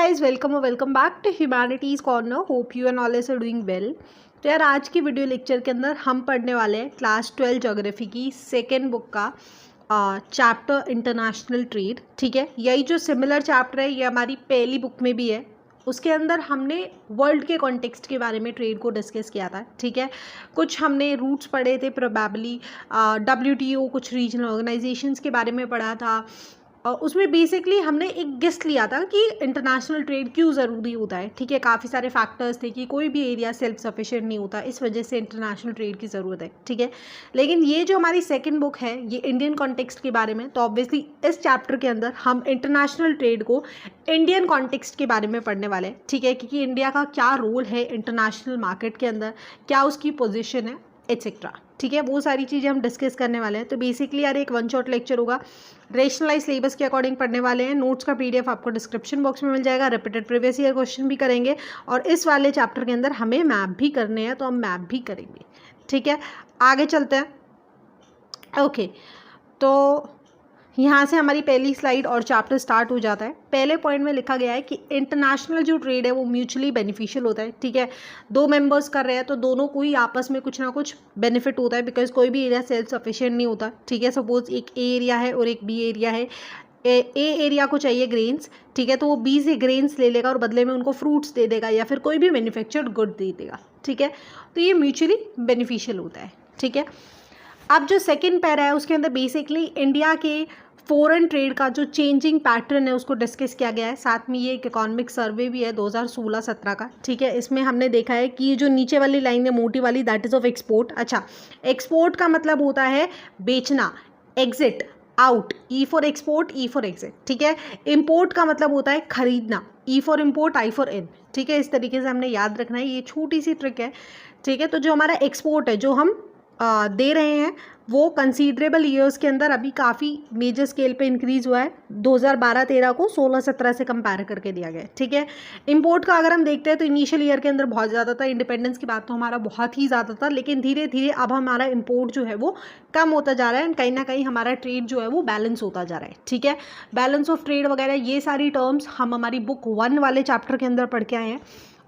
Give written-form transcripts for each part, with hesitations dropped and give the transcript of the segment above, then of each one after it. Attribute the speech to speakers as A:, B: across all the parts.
A: Guys welcome back to humanities corner. Hope you and all is doing well. तो यार आज की video lecture के अंदर हम पढ़ने वाले हैं क्लास 12 ज्योग्राफी की सेकेंड बुक का चैप्टर इंटरनेशनल ट्रेड। ठीक है, यही जो सिमिलर चैप्टर है ये हमारी पहली बुक में भी है। उसके अंदर हमने वर्ल्ड के कॉन्टेक्स्ट के बारे में ट्रेड को डिस्कस किया था। ठीक है, कुछ हमने रूट्स पढ़े थे, प्रोबेबली WTO, कुछ रीजनल ऑर्गेनाइजेशंस के बारे में पढ़ा था। और उसमें बेसिकली हमने एक गेस्ट लिया था कि इंटरनेशनल ट्रेड क्यों ज़रूरी होता है। ठीक है, काफ़ी सारे फैक्टर्स थे कि कोई भी एरिया सेल्फ सफिशिएंट नहीं होता, इस वजह से इंटरनेशनल ट्रेड की ज़रूरत है। ठीक है, लेकिन ये जो हमारी सेकंड बुक है ये इंडियन कॉन्टेक्स्ट के बारे में, तो ऑब्वियसली इस चैप्टर के अंदर हम इंटरनेशनल ट्रेड को इंडियन कॉन्टेक्स्ट के बारे में पढ़ने वाले हैं। ठीक है, क्योंकि इंडिया का क्या रोल है इंटरनेशनल मार्केट के अंदर, क्या उसकी पोजिशन है, एट्सेट्रा। ठीक है, वो सारी चीज़ें हम डिस्कस करने वाले हैं। तो बेसिकली यार एक वन शॉट लेक्चर होगा, रेशनलाइज सिलेबस के अकॉर्डिंग पढ़ने वाले हैं। नोट्स का PDF आपको डिस्क्रिप्शन बॉक्स में मिल जाएगा। रिपीटेड प्रीवियस ईयर क्वेश्चन भी करेंगे और इस वाले चैप्टर के अंदर हमें मैप भी करने हैं, तो हम मैप भी करेंगे। ठीक है, आगे चलते हैं। ओके, तो यहाँ से हमारी पहली स्लाइड और चैप्टर स्टार्ट हो जाता है। पहले पॉइंट में लिखा गया है कि इंटरनेशनल जो ट्रेड है वो म्यूचुअली बेनिफिशियल होता है। ठीक है, दो मेंबर्स कर रहे हैं तो दोनों को ही आपस में कुछ ना कुछ बेनिफिट होता है, बिकॉज कोई भी एरिया सेल्फ सफिशिएंट नहीं होता। ठीक है, सपोज एक A एरिया है और एक B एरिया है। A एरिया को चाहिए ग्रेन्स, ठीक है, तो वो B से ग्रेन्स ले लेगा और बदले में उनको फ्रूट्स दे देगा या फिर कोई भी मैन्युफैक्चर्ड गुड दे देगा। ठीक है, तो ये म्यूचुअली बेनिफिशियल होता है। ठीक है, अब जो सेकेंड पैरा है उसके अंदर बेसिकली इंडिया के फॉरेन ट्रेड का जो चेंजिंग पैटर्न है उसको डिस्कस किया गया है। साथ में ये एक इकोनॉमिक सर्वे भी है 2016-17 का। ठीक है, इसमें हमने देखा है कि ये जो नीचे वाली लाइन है मोटी वाली, दैट इज़ ऑफ एक्सपोर्ट। अच्छा, एक्सपोर्ट का मतलब होता है बेचना, exit, out, E for export, E for exit. ठीक है, इम्पोर्ट का मतलब होता है खरीदना, E for import, I for in. ठीक है, इस तरीके से हमने याद रखना है, ये छोटी सी ट्रिक है। ठीक है, तो जो हमारा एक्सपोर्ट है जो हम दे रहे हैं वो कंसीडरेबल ईयर्स के अंदर अभी काफ़ी मेजर स्केल पे इंक्रीज हुआ है। 2012-13 को 16-17 से कंपेयर करके दिया गया है। ठीक है, इंपोर्ट का अगर हम देखते हैं तो इनिशियल ईयर के अंदर बहुत ज़्यादा था, इंडिपेंडेंस की बात तो हमारा बहुत ही ज़्यादा था, लेकिन धीरे धीरे अब हमारा इंपोर्ट जो है वो कम होता जा रहा है एंड कहीं ना कहीं हमारा ट्रेड जो है वो बैलेंस होता जा रहा है। ठीक है, बैलेंस ऑफ ट्रेड वगैरह ये सारी टर्म्स हम हमारी बुक 1 वाले चैप्टर के अंदर पढ़ के आए हैं।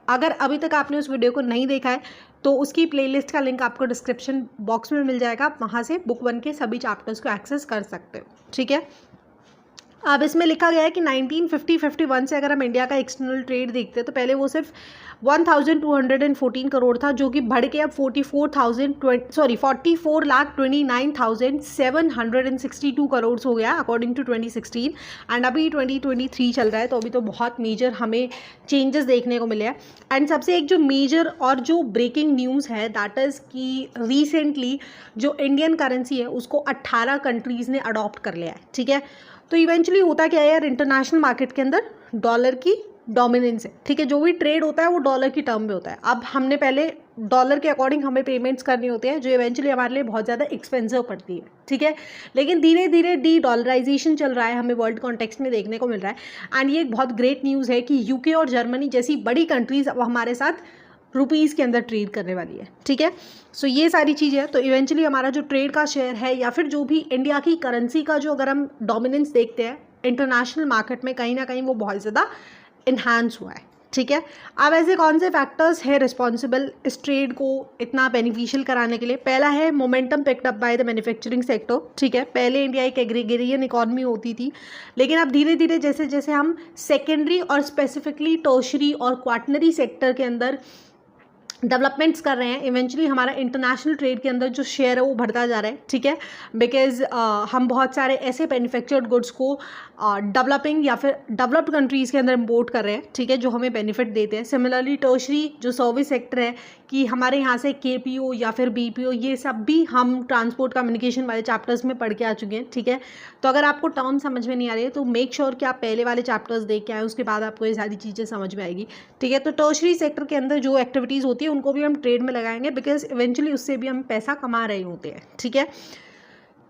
A: अगर अभी तक आपने उस वीडियो को नहीं देखा है तो उसकी प्लेलिस्ट का लिंक आपको डिस्क्रिप्शन बॉक्स में मिल जाएगा, आप वहाँ से बुक 1 के सभी चैप्टर्स को एक्सेस कर सकते हो। ठीक है, अब इसमें लिखा गया है कि 1950-51 से अगर हम इंडिया का एक्सटर्नल ट्रेड देखते हैं तो पहले वो सिर्फ 1214 करोड़ था, जो कि बढ़ के अब 44,29,762 करोड़ हो गया अकॉर्डिंग टू 2016 एंड अभी 2023 चल रहा है। तो अभी तो बहुत मेजर हमें चेंजेस देखने को मिले हैं। एंड सबसे एक जो मेजर और जो ब्रेकिंग न्यूज़ है दैट इज़ कि रिसेंटली जो इंडियन करेंसी है उसको 18 कंट्रीज़ ने अडॉप्ट कर लिया है। ठीक है, तो इवेंचुअली होता क्या है यार, इंटरनेशनल मार्केट के अंदर डॉलर की डोमिनेंस है। ठीक है, जो भी ट्रेड होता है वो डॉलर की टर्म में होता है। अब हमने पहले डॉलर के अकॉर्डिंग हमें पेमेंट्स करनी होती है जो इवेंचुअली हमारे लिए बहुत ज़्यादा एक्सपेंसिव पड़ती है। ठीक है, लेकिन धीरे धीरे डॉलराइजेशन चल रहा है, हमें वर्ल्ड कॉन्टेक्स्ट में देखने को मिल रहा है। एंड ये एक बहुत ग्रेट न्यूज़ है कि UK और जर्मनी जैसी बड़ी कंट्रीज़ अब हमारे साथ रुपीज़ के अंदर ट्रेड करने वाली है। ठीक है, सो ये सारी चीज़ें हैं। तो इवेंचुअली हमारा जो ट्रेड का शेयर है या फिर जो भी इंडिया की करेंसी का जो अगर हम डोमिनेंस देखते हैं इंटरनेशनल मार्केट में, कहीं ना कहीं वो बहुत ज़्यादा इन्हांस हुआ है। ठीक है, अब ऐसे कौन से फैक्टर्स है रिस्पॉन्सिबल इस ट्रेड को इतना बेनिफिशियल कराने के लिए? पहला है momentum picked up by the manufacturing sector. ठीक है, पहले इंडिया एक एग्रीगेरियन इकॉनमी होती थी, लेकिन अब धीरे धीरे जैसे जैसे हम सेकेंडरी और स्पेसिफिकली टर्शरी और क्वाटनरी सेक्टर के अंदर डेवलपमेंट्स कर रहे हैं, इवेंचुअली हमारा इंटरनेशनल ट्रेड के अंदर जो शेयर है वो बढ़ता जा रहा है। ठीक है, बिकॉज हम बहुत सारे ऐसे मैन्युफैक्चर्ड गुड्स को डेवलपिंग या फिर डेवलप्ड कंट्रीज़ के अंदर इम्पोर्ट कर रहे हैं। ठीक है, जो हमें बेनिफिट देते हैं। सिमिलरली टर्शरी जो सर्विस सेक्टर है कि हमारे यहाँ से KPO या फिर BPO ये सब भी हम ट्रांसपोर्ट कम्युनिकेशन वाले चैप्टर्स में पढ़ के आ चुके हैं। ठीक है, तो अगर आपको टर्म समझ में नहीं आ रही है तो मेक श्योर कि आप पहले वाले चैप्टर्स देख के आए, उसके बाद आपको ये सारी चीज़ें समझ में आएगी। ठीक है, तो टर्शरी सेक्टर के अंदर जो एक्टिविटीज़ होती है उनको भी हम ट्रेड में लगाएंगे, बिकॉज इवेंचुअली उससे भी हम पैसा कमा रहे होते हैं। ठीक है,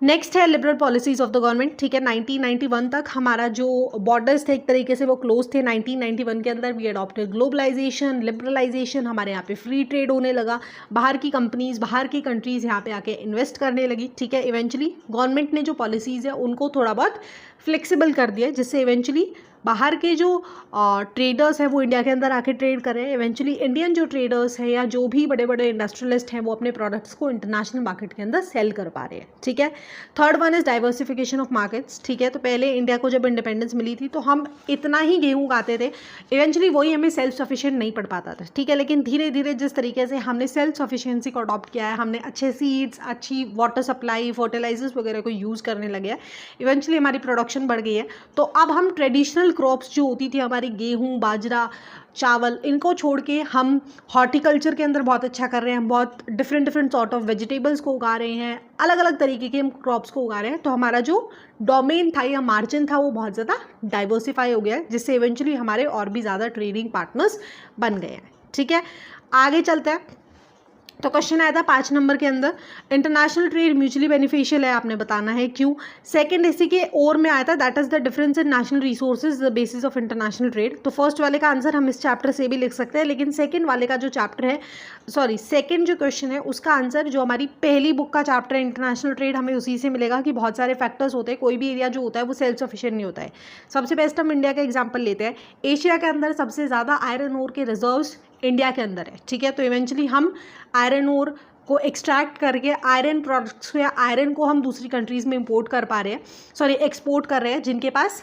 A: नेक्स्ट है liberal policies of the government. ठीक है, 1991 तक हमारा जो बॉर्डर्स थे एक तरीके से वो क्लोज थे। 1991 के अंदर वी अडॉप्टेड ग्लोबलाइजेशन, लिबरलाइजेशन, हमारे यहाँ पे फ्री ट्रेड होने लगा, बाहर की कंपनीज, बाहर की कंट्रीज़ यहाँ पे आके इन्वेस्ट करने लगी। ठीक है, इवेंचुअली गवर्नमेंट ने जो पॉलिसीज़ है उनको थोड़ा बहुत फ्लेक्सिबल कर दिया, जिससे इवेंचुअली बाहर के जो ट्रेडर्स हैं वो इंडिया के अंदर आके ट्रेड कर रहे हैं। इवेंचुअली इंडियन जो ट्रेडर्स हैं या जो भी बड़े बड़े इंडस्ट्रियलिस्ट हैं वो अपने प्रोडक्ट्स को इंटरनेशनल मार्केट के अंदर सेल कर पा रहे हैं। ठीक है। Third one is diversification of markets. ठीक है। तो पहले इंडिया को जब इंडिपेंडेंस मिली थी तो हम इतना ही गेहूँ उगाते थे, इवेंचुअली वही हमें सेल्फ सफिशिएंट नहीं पड़ पाता था। ठीक है। लेकिन धीरे धीरे जिस तरीके से हमने सेल्फ सफिशिएंसी को अडॉप्ट किया है, हमने अच्छे सीड्स, अच्छी वाटर सप्लाई, फर्टिलाइजर्स वगैरह को यूज़ करने लगे हैं, इवेंचुअली हमारी प्रोडक्शन बढ़ गई है। तो अब हम ट्रेडिशनल क्रॉप्स जो होती थी हमारी गेहूँ, बाजरा, चावल, इनको छोड़ के हम हॉर्टिकल्चर के अंदर बहुत अच्छा कर रहे हैं। हम बहुत डिफरेंट सॉर्ट ऑफ वेजिटेबल्स को उगा रहे हैं, अलग अलग तरीके के हम क्रॉप्स को उगा रहे हैं। तो हमारा जो डोमेन था या मार्जिन था वो बहुत ज़्यादा डाइवर्सिफाई हो गया है, जिससे इवेंचुअली हमारे और भी ज़्यादा ट्रेडिंग पार्टनर्स बन गए हैं। ठीक है। आगे चलते हैं। तो क्वेश्चन आया था 5 नंबर के अंदर, इंटरनेशनल ट्रेड म्यूचुअली बेनिफिशियल है, आपने बताना है क्यों। सेकंड इसी के और में आया था, that is the difference in national resources the basis of international trade. तो फर्स्ट वाले का आंसर हम इस चैप्टर से भी लिख सकते हैं, लेकिन सेकंड वाले का जो चैप्टर है, सेकंड जो क्वेश्चन है उसका आंसर जो हमारी पहली बुक का चैप्टर है इंटरनेशनल ट्रेड, हमें उसी से मिलेगा कि बहुत सारे फैक्टर्स होते हैं, कोई भी एरिया जो होता है वो सेल्फ सफिशिएंट नहीं होता है। सबसे बेस्ट हम इंडिया का एग्जाम्पल लेते हैं। एशिया के अंदर सबसे ज़्यादा आयरन ओर के रिजर्व्स इंडिया के अंदर है। ठीक है। तो इवेंचुअली हम आयरन ओर को एक्सट्रैक्ट करके आयरन प्रोडक्ट्स या आयरन को हम दूसरी कंट्रीज़ में इंपोर्ट कर पा रहे हैं, एक्सपोर्ट कर रहे हैं जिनके पास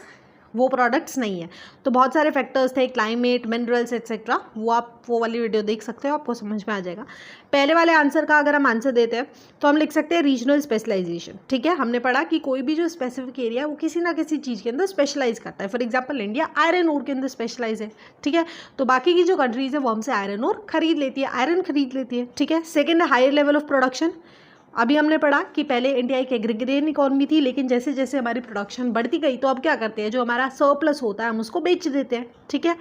A: वो प्रोडक्ट्स नहीं है। तो बहुत सारे फैक्टर्स थे, क्लाइमेट, मिनरल्स एक्सेट्रा, वो आप वो वाली वीडियो देख सकते हो, आपको समझ में आ जाएगा। पहले वाले आंसर का अगर हम आंसर देते हैं तो हम लिख सकते हैं रीजनल स्पेशलाइजेशन। ठीक है। हमने पढ़ा कि कोई भी जो स्पेसिफिक एरिया है वो किसी ना किसी चीज़ के अंदर स्पेशलाइज करता है। For example India iron ore के अंदर स्पेशलाइज है। ठीक है। तो बाकी की जो कंट्रीज़ है वो हमसे आयरन ओर खरीद लेती है, आयरन खरीद लेती है। ठीक है। सेकेंड है हायर लेवल ऑफ प्रोडक्शन। अभी हमने पढ़ा कि पहले इंडिया एक एग्रीगेरियन इकोनॉमी थी, लेकिन जैसे जैसे हमारी प्रोडक्शन बढ़ती गई तो अब क्या करते हैं, जो हमारा सरप्लस होता है हम उसको बेच देते हैं। ठीक है।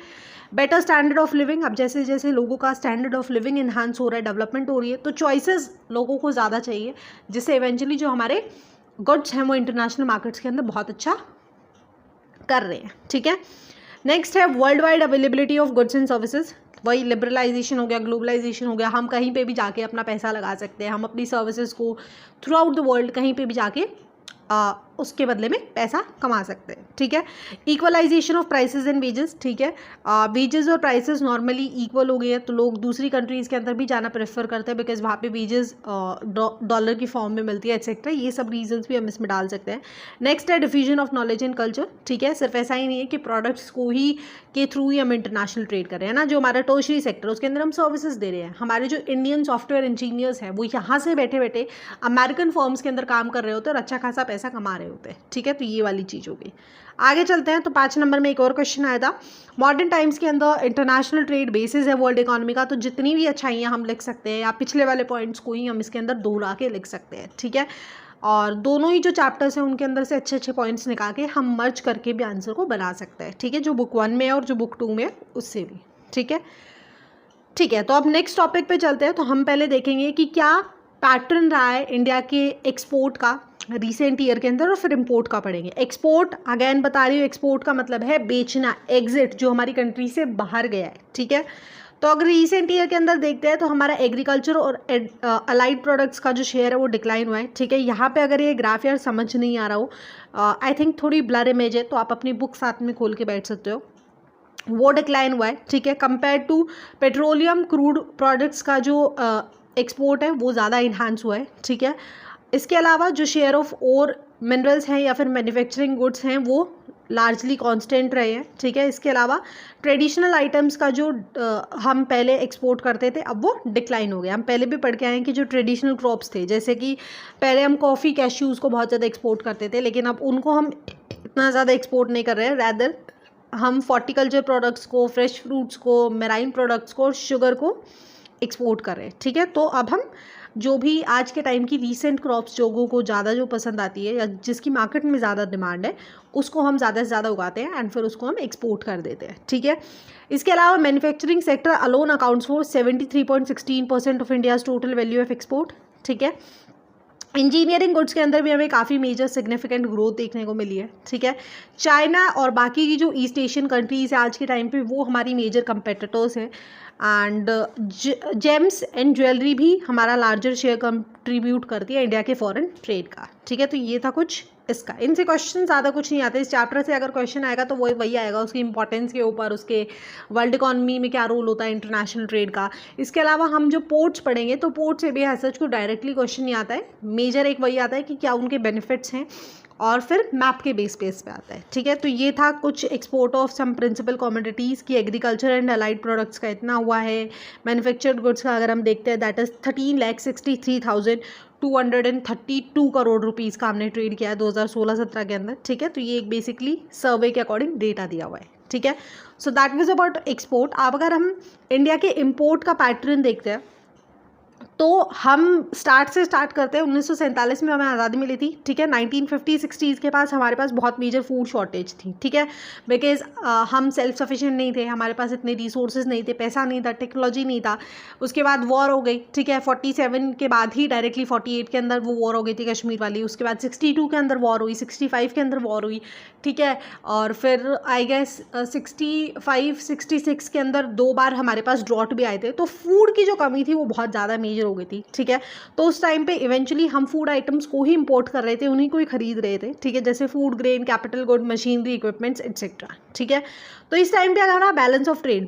A: बेटर स्टैंडर्ड ऑफ लिविंग, अब जैसे जैसे लोगों का स्टैंडर्ड ऑफ लिविंग इन्हांस हो रहा है, डेवलपमेंट हो रही है, तो चॉइसेस लोगों को ज़्यादा चाहिए, जिससे इवेंचुअली जो हमारे गुड्स हैं वो इंटरनेशनल मार्केट्स के अंदर बहुत अच्छा कर रहे हैं। ठीक है। नेक्स्ट है world wide availability of goods and services. वही लिबरलाइजेशन हो गया, ग्लोबलाइजेशन हो गया, हम कहीं पे भी जाके अपना पैसा लगा सकते हैं, हम अपनी सर्विसेज को थ्रू आउट द वर्ल्ड कहीं पे भी जाके उसके बदले में पैसा कमा सकते हैं। ठीक है। Equalization of prices and wages. ठीक है। वेजेस और प्राइसेस नॉर्मली इक्वल हो गए हैं, तो लोग दूसरी कंट्रीज़ के अंदर भी जाना प्रेफर करते हैं, बिकॉज वहाँ पे वेजेस डॉलर की फॉर्म में मिलती है एक्सेट्रा। ये सब रीजंस भी हम इसमें डाल सकते हैं। नेक्स्ट है diffusion of knowledge and culture. ठीक है। सिर्फ ऐसा ही नहीं है कि प्रोडक्ट्स को ही के थ्रू ही हम इंटरनेशनल ट्रेड कर रहे हैं ना, जो हमारा टर्शरी सेक्टर उसके अंदर हम सर्विसेज दे रहे हैं। हमारे जो इंडियन सॉफ्टवेयर इंजीनियर्स हैं वो यहाँ से बैठे बैठे अमेरिकन फर्म्स के अंदर काम कर रहे होते हैं और अच्छा खासा पैसा कमा रहे होते हैं। ठीक है। तो ये वाली चीज़ हो गई। आगे चलते हैं। तो 5 नंबर में एक और क्वेश्चन आया था, मॉडर्न टाइम्स के अंदर इंटरनेशनल ट्रेड बेसिस है वर्ल्ड इकोनॉमी का, तो जितनी भी अच्छाइयाँ हम लिख सकते हैं या पिछले वाले पॉइंट्स को ही हम इसके अंदर दोहरा के लिख सकते हैं। ठीक है। और दोनों ही जो चैप्टर्स हैं उनके अंदर से अच्छे अच्छे पॉइंट्स निकाल के हम मर्ज करके भी आंसर को बना सकते हैं। ठीक है। जो बुक 1 में है और जो बुक 2 में है उससे भी। ठीक है। ठीक है। तो अब नेक्स्ट टॉपिक पे चलते हैं। तो हम पहले देखेंगे कि क्या पैटर्न रहा है इंडिया के एक्सपोर्ट का रिसेंट ईयर के अंदर, और फिर इंपोर्ट का पढ़ेंगे। एक्सपोर्ट अगेन बता रही हूँ, एक्सपोर्ट का मतलब है बेचना, एग्जिट, जो हमारी कंट्री से बाहर गया है। ठीक है। तो अगर रिसेंट ईयर के अंदर देखते हैं तो हमारा एग्रीकल्चर और अलाइड प्रोडक्ट्स का जो शेयर है वो डिक्लाइन हुआ है। ठीक है। यहाँ पे अगर ये ग्राफ यार समझ नहीं आ रहा हो, आई थिंक थोड़ी ब्लर इमेज है, तो आप अपनी बुक साथ में खोल के बैठ सकते हो, वो डिक्लाइन हुआ है। ठीक है। Compare to petroleum crude products का जो एक्सपोर्ट है वो ज़्यादा इन्हांस हुआ है। ठीक है। इसके अलावा जो शेयर ऑफ और मिनरल्स हैं या फिर मैन्युफैक्चरिंग गुड्स हैं वो लार्जली कांस्टेंट रहे हैं। ठीक है। इसके अलावा ट्रेडिशनल आइटम्स का जो हम पहले एक्सपोर्ट करते थे अब वो डिक्लाइन हो गया। हम पहले भी पढ़ के आए हैं कि जो ट्रेडिशनल क्रॉप्स थे, जैसे कि पहले हम कॉफ़ी, कैश्यूज़ को बहुत ज़्यादा एक्सपोर्ट करते थे, लेकिन अब उनको हम इतना ज़्यादा एक्सपोर्ट नहीं कर रहे हैं, रैदर हम हॉर्टिकल्चर प्रोडक्ट्स को, फ्रेश फ्रूट्स को, मेराइन प्रोडक्ट्स को और शुगर को एक्सपोर्ट कर रहे हैं। ठीक है। तो अब हम जो भी आज के टाइम की रीसेंट क्रॉप्स लोगों को ज़्यादा जो पसंद आती है या जिसकी मार्केट में ज़्यादा डिमांड है उसको हम ज़्यादा से ज़्यादा उगाते हैं एंड फिर उसको हम एक्सपोर्ट कर देते हैं। ठीक है। इसके अलावा manufacturing sector alone accounts for 73.16% of India's total value of export. ठीक है। इंजीनियरिंग गुड्स के अंदर भी हमें काफ़ी मेजर सिग्निफिकेंट ग्रोथ देखने को मिली है। ठीक है। चाइना और बाकी की जो ईस्ट एशियन कंट्रीज़ है आज के टाइम पे वो हमारी मेजर कंपेटिटर्स हैं, एंड जेम्स एंड ज्वेलरी भी हमारा लार्जर शेयर कंट्रीब्यूट करती है इंडिया के फॉरेन ट्रेड का। ठीक है। तो ये था कुछ इसका, इनसे क्वेश्चन ज़्यादा कुछ नहीं आते। इस चैप्टर से अगर क्वेश्चन आएगा तो वही आएगा, उसकी इंपॉर्टेंस के ऊपर, उसके वर्ल्ड इकॉनमी में क्या रोल होता है इंटरनेशनल ट्रेड का। इसके अलावा हम जो पोर्ट्स पढ़ेंगे तो पोर्ट से भी सच को डायरेक्टली क्वेश्चन नहीं आता है, मेजर एक वही आता है कि क्या उनके बेनिफिट्स हैं, और फिर मैप के बेस पे आता है। ठीक है, तो ये था कुछ export of some principal commodities की एग्रीकल्चर एंड अलाइड प्रोडक्ट्स का इतना हुआ है। मैन्युफैक्चर्ड गुड्स का अगर हम देखते हैं दैट इज़ 13,63,232 करोड़ रुपीज़ का हमने ट्रेड किया है 2016-17 के अंदर। ठीक है, तो ये एक बेसिकली सर्वे के अकॉर्डिंग डेटा दिया हुआ है। ठीक है, so that was about export. अब अगर हम इंडिया के इम्पोर्ट का पैटर्न देखते हैं तो हम स्टार्ट करते हैं 1947 में हमें आज़ादी मिली थी। ठीक है, 1950-60s के पास हमारे पास बहुत मेजर फूड शॉर्टेज थी। ठीक है, बिकॉज हम सेल्फ सफिशिएंट नहीं थे, हमारे पास इतने रिसोर्सेज नहीं थे, पैसा नहीं था, टेक्नोलॉजी नहीं था। उसके बाद वॉर हो गई। ठीक है, 47 के बाद ही डायरेक्टली 48 के अंदर वो वॉर हो गई थी कश्मीर वाली। उसके बाद 62 के अंदर वॉर हुई, 65 के अंदर वॉर हुई। ठीक है, और फिर आई गेस 65-66 के अंदर 2 बार हमारे पास ड्रॉट भी आए थे। तो फूड की जो कमी थी वो बहुत ज़्यादा मेजर हो गई थी। ठीक है, तो उस टाइम पे इवेंचुअली हम फूड आइटम्स को ही इंपोर्ट कर रहे थे, उन्हीं को ही खरीद रहे थे। ठीक है, जैसे food grain, capital good, machinery, equipments etcetera. ठीक है, तो इस टाइम पे अगर हमारा बैलेंस ऑफ ट्रेड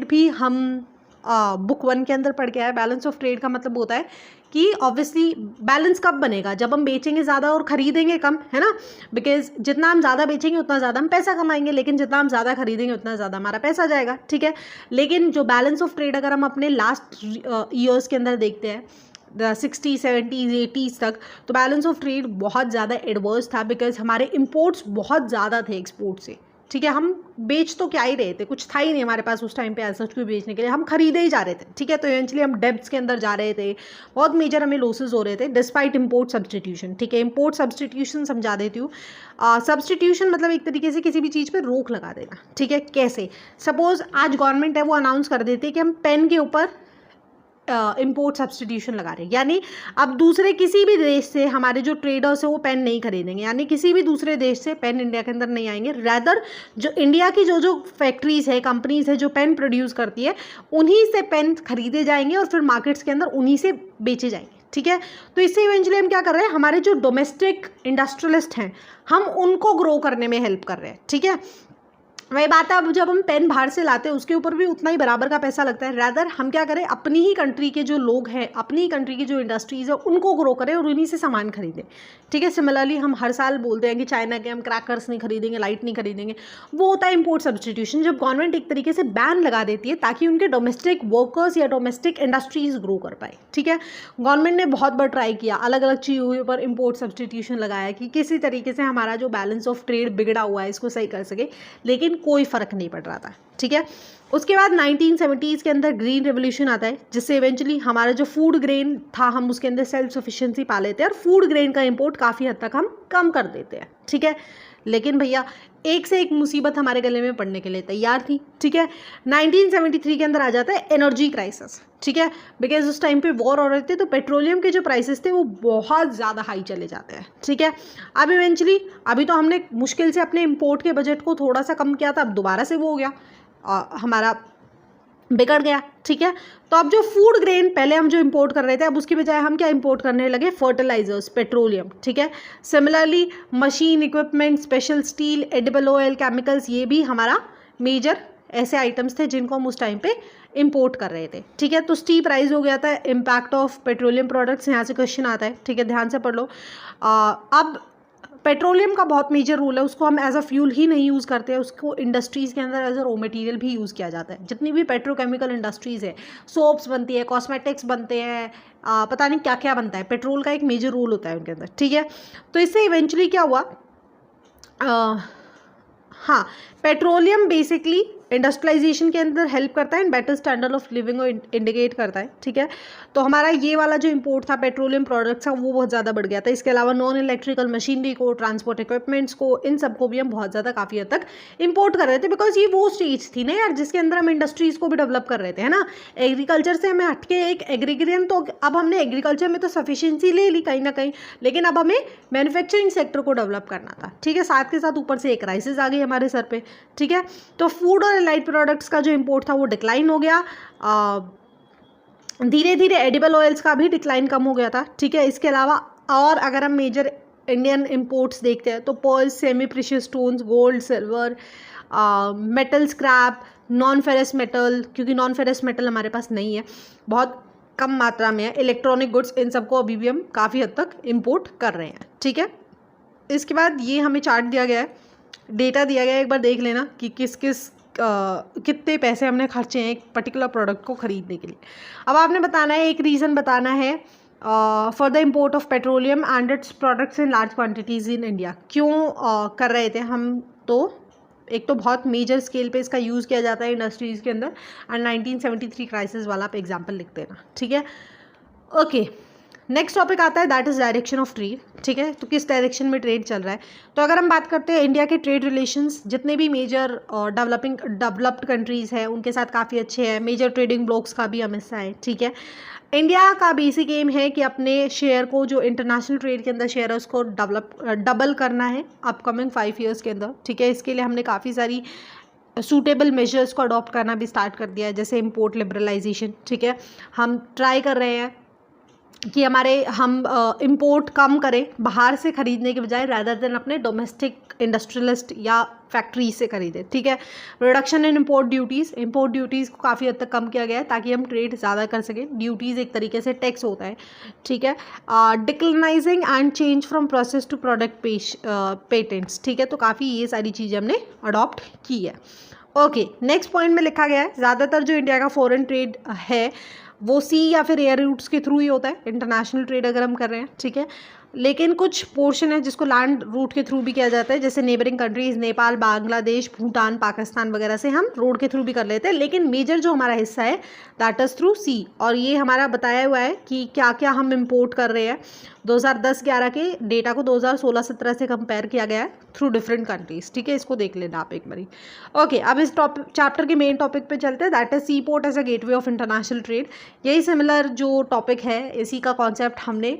A: भी हम बुक 1 के अंदर पढ़ के आए। बैलेंस ऑफ ट्रेड का मतलब होता है कि ऑब्वियसली बैलेंस कब बनेगा, जब हम बेचेंगे ज़्यादा और खरीदेंगे कम, है ना। बिकॉज जितना हम ज़्यादा बेचेंगे उतना ज़्यादा हम पैसा कमाएंगे, लेकिन जितना हम ज़्यादा खरीदेंगे उतना ज़्यादा हमारा पैसा जाएगा। ठीक है, लेकिन जो बैलेंस ऑफ ट्रेड अगर हम अपने लास्ट ईयर्स के अंदर देखते हैं 60s 70s 80s तक, तो बैलेंस ऑफ ट्रेड बहुत ज़्यादा एडवर्स था। बिकॉज हमारे इम्पोर्ट्स बहुत ज़्यादा थे एक्सपोर्ट से। ठीक है, हम बेच तो क्या ही रहे थे, कुछ था ही नहीं हमारे पास उस टाइम पे ऐसा कुछ बेचने के लिए, हम खरीदे ही जा रहे थे। ठीक है, तो इवेंचुअली हम डेब्ट्स के अंदर जा रहे थे, बहुत मेजर हमें लॉसेस हो रहे थे डिस्पाइट इम्पोर्ट सब्सटीट्यूशन। ठीक है, इम्पोर्ट सब्सटीट्यूशन समझा देती हूँ। सब्सटीट्यूशन मतलब एक तरीके से किसी भी चीज़ पर रोक लगा देना। ठीक है, कैसे, सपोज आज गवर्नमेंट है वो अनाउंस कर देती है कि हम पेन के ऊपर इम्पोर्ट सब्सटीट्यूशन लगा रहे हैं, यानी अब दूसरे किसी भी देश से हमारे जो ट्रेडर्स है वो पेन नहीं खरीदेंगे, यानी किसी भी दूसरे देश से पेन इंडिया के अंदर नहीं आएंगे। रैदर जो इंडिया की जो फैक्ट्रीज है, कंपनीज है जो पेन प्रोड्यूस करती है, उन्हीं से पेन खरीदे जाएंगे और फिर मार्केट्स के अंदर उन्हीं से बेचे जाएंगे। ठीक है, तो इससे इवेंचुअली हम क्या कर रहे हैं, हमारे जो डोमेस्टिक इंडस्ट्रियलिस्ट हैं हम उनको ग्रो करने में हेल्प कर रहे हैं। ठीक है, वही बात है, अब जब हम पेन बाहर से लाते हैं उसके ऊपर भी उतना ही बराबर का पैसा लगता है। रैदर हम क्या करें, अपनी ही कंट्री के जो लोग हैं, अपनी ही कंट्री की जो इंडस्ट्रीज़ है उनको ग्रो करें और उन्हीं से सामान खरीदें। ठीक है, सिमिलरली हम हर साल बोलते हैं कि चाइना के हम क्रैकर्स नहीं खरीदेंगे, लाइट नहीं खरीदेंगे, वो होता है इम्पोर्ट सब्सटीट्यूशन। जब गवर्नमेंट एक तरीके से बैन लगा देती है ताकि उनके डोमेस्टिक वर्कर्स या डोमेस्टिक इंडस्ट्रीज ग्रो कर पाए। ठीक है, गवर्नमेंट ने बहुत बार ट्राई किया, अलग अलग चीज़ों पर इम्पोर्ट सब्सटीट्यूशन लगाया कि किसी तरीके से हमारा जो बैलेंस ऑफ ट्रेड बिगड़ा हुआ है इसको सही कर सके, लेकिन कोई फ़र्क नहीं पड़ रहा था। ठीक है, उसके बाद 1970s के अंदर ग्रीन रेवोल्यूशन आता है, जिससे इवेंचुअली हमारा जो फूड ग्रेन था हम उसके अंदर सेल्फ सफिशिएंसी पा लेते हैं और फूड ग्रेन का इंपोर्ट काफ़ी हद तक हम कम कर देते हैं। ठीक है, लेकिन भैया एक से एक मुसीबत हमारे गले में पड़ने के लिए तैयार थी। ठीक है, 1973 के अंदर आ जाता है एनर्जी क्राइसिस। ठीक है, बिकॉज उस टाइम पे वॉर हो रहे थे तो पेट्रोलियम के जो प्राइसेस थे वो बहुत ज़्यादा हाई चले जाते हैं। ठीक है, अब इवेंचुअली अभी तो हमने मुश्किल से अपने इम्पोर्ट के बजट को थोड़ा सा कम किया था, अब दोबारा से वो हो गया, हमारा बिगड़ गया। ठीक है, तो अब जो फूड ग्रेन पहले हम जो इंपोर्ट कर रहे थे अब उसकी बजाय हम क्या इंपोर्ट करने लगे, फर्टिलाइजर्स, पेट्रोलियम। ठीक है, similarly machine, equipment, special steel, edible oil, chemicals, ये भी हमारा मेजर ऐसे आइटम्स थे जिनको हम उस टाइम पे इंपोर्ट कर रहे थे। ठीक है, तो स्टीप राइज हो गया था, इम्पैक्ट ऑफ पेट्रोलियम प्रोडक्ट्स, यहाँ से क्वेश्चन आता है। ठीक है, ध्यान से पढ़ लो। अब पेट्रोलियम का बहुत मेजर रोल है, उसको हम एज अ फ्यूल ही नहीं यूज़ करते हैं, उसको इंडस्ट्रीज़ के अंदर एज अ रॉ मटेरियल भी यूज़ किया जाता है। जितनी भी पेट्रोकेमिकल इंडस्ट्रीज़ है, सोप्स बनती है, कॉस्मेटिक्स बनते हैं, पता नहीं क्या क्या बनता है, पेट्रोल का एक मेजर रोल होता है उनके अंदर। ठीक है, तो इससे इवेंचुअली क्या हुआ, हाँ, पेट्रोलियम बेसिकली इंडस्ट्रियलाइजेशन के अंदर हेल्प करता है and better standard of living को इंडिकेट करता है। ठीक है, तो हमारा ये वाला जो इंपोर्ट था पेट्रोलियम प्रोडक्ट्स का वो बहुत ज़्यादा बढ़ गया था। इसके अलावा नॉन इलेक्ट्रिकल मशीनरी को, ट्रांसपोर्ट इक्विपमेंट्स को, इन सबको भी हम बहुत ज़्यादा काफ़ी हद तक इंपोर्ट कर रहे थे, बिकॉज ये वो स्टेज थी ना यार जिसके अंदर हम इंडस्ट्रीज़ को भी डेवलप कर रहे थे, है ना। एग्रीकल्चर से हमें हटके एक एग्रीग्रियन, तो अब हमने एग्रीकल्चर में तो सफिशिएंसी ले ली कहीं ना कहीं, लेकिन अब हमें मैन्युफैक्चरिंग सेक्टर को डेवलप करना था। ठीक है, साथ के साथ ऊपर से एक क्राइसिस आ गई हमारे सर पे। ठीक है, तो फूड और एलाइड प्रोडक्ट्स का जो इंपोर्ट था वो डिक्लाइन हो गया, धीरे धीरे एडिबल ऑयल्स का भी डिक्लाइन कम हो गया था। ठीक है, इसके अलावा और अगर हम मेजर इंडियन इम्पोर्ट्स देखते हैं तो pearls, semi precious stones, gold, silver, metal scrap, non ferrous metal, क्योंकि नॉन फेरस मेटल हमारे पास नहीं है, बहुत कम मात्रा में है, इलेक्ट्रॉनिक गुड्स, इन सबको अभी भी हम काफ़ी हद तक इम्पोर्ट कर रहे हैं। ठीक है, इसके बाद ये हमें चार्ट दिया गया है, डेटा दिया गया है, एक बार देख लेना कि किस किस कितने पैसे हमने खर्चे हैं एक पर्टिकुलर प्रोडक्ट को ख़रीदने के लिए। अब आपने बताना है, एक रीज़न बताना है for the import of petroleum and its products in large quantities in India. क्यों कर रहे थे हम? तो एक तो बहुत मेजर स्केल पे इसका यूज़ किया जाता है इंडस्ट्रीज़ के अंदर, एंड 1973 क्राइसिस वाला आप एग्जाम्पल लिख देना। ठीक है, ओके। नेक्स्ट टॉपिक आता है, that is direction of trade. ठीक है, तो किस डायरेक्शन में ट्रेड चल रहा है? तो अगर हम बात करते हैं इंडिया के ट्रेड रिलेशंस, जितने भी मेजर डेवलप्ड कंट्रीज़ हैं उनके साथ काफ़ी अच्छे हैं, मेजर ट्रेडिंग ब्लॉक्स का भी हम हिस्सा है। ठीक है, इंडिया का बेसिक एम है कि अपने शेयर को, जो इंटरनेशनल ट्रेड के अंदर शेयर है, उसको डबल करना है अपकमिंग 5 ईयर्स के अंदर। ठीक है, इसके लिए हमने काफ़ी सारी सूटेबल मेजर्स को अडॉप्ट करना भी स्टार्ट कर दिया है, जैसे इम्पोर्ट लिबरलाइजेशन। ठीक है, हम ट्राई कर रहे हैं कि हम इंपोर्ट कम करें बाहर से ख़रीदने के बजाय, रैदर देन अपने डोमेस्टिक इंडस्ट्रियलिस्ट या फैक्ट्री से खरीदें। ठीक है, रिडक्शन इन इम्पोर्ट ड्यूटीज़ को काफ़ी हद तक कम किया गया है ताकि हम ट्रेड ज़्यादा कर सकें। ड्यूटीज़ एक तरीके से टैक्स होता है। ठीक है, डिक्लिनाइजिंग and change from process to product patents. ठीक है, तो काफ़ी ये सारी चीज़ें हमने अडॉप्ट की है। ओके, नेक्स्ट पॉइंट में लिखा गया है, ज़्यादातर जो इंडिया का फॉरेन ट्रेड है वो सी या फिर एयर रूट्स के थ्रू ही होता है, इंटरनेशनल ट्रेड अगर हम कर रहे हैं। ठीक है, लेकिन कुछ पोर्शन है जिसको लैंड रूट के थ्रू भी किया जाता है, जैसे नेबरिंग कंट्रीज़ नेपाल, बांग्लादेश, भूटान, पाकिस्तान वगैरह से हम रोड के थ्रू भी कर लेते हैं, लेकिन मेजर जो हमारा हिस्सा है दैट इज़ थ्रू सी। और ये हमारा बताया हुआ है कि क्या क्या हम इम्पोर्ट कर रहे हैं। 2010-11 के डेटा को 2016-17 से कंपेयर किया गया है थ्रू डिफरेंट कंट्रीज़। ठीक है, इसको देख लेना आप एक बारी। ओके, अब इस चैप्टर के मेन टॉपिक पे चलते हैं, that is sea port as a gateway of international trade. यही सिमिलर जो टॉपिक है, इसी का कॉन्सेप्ट हमने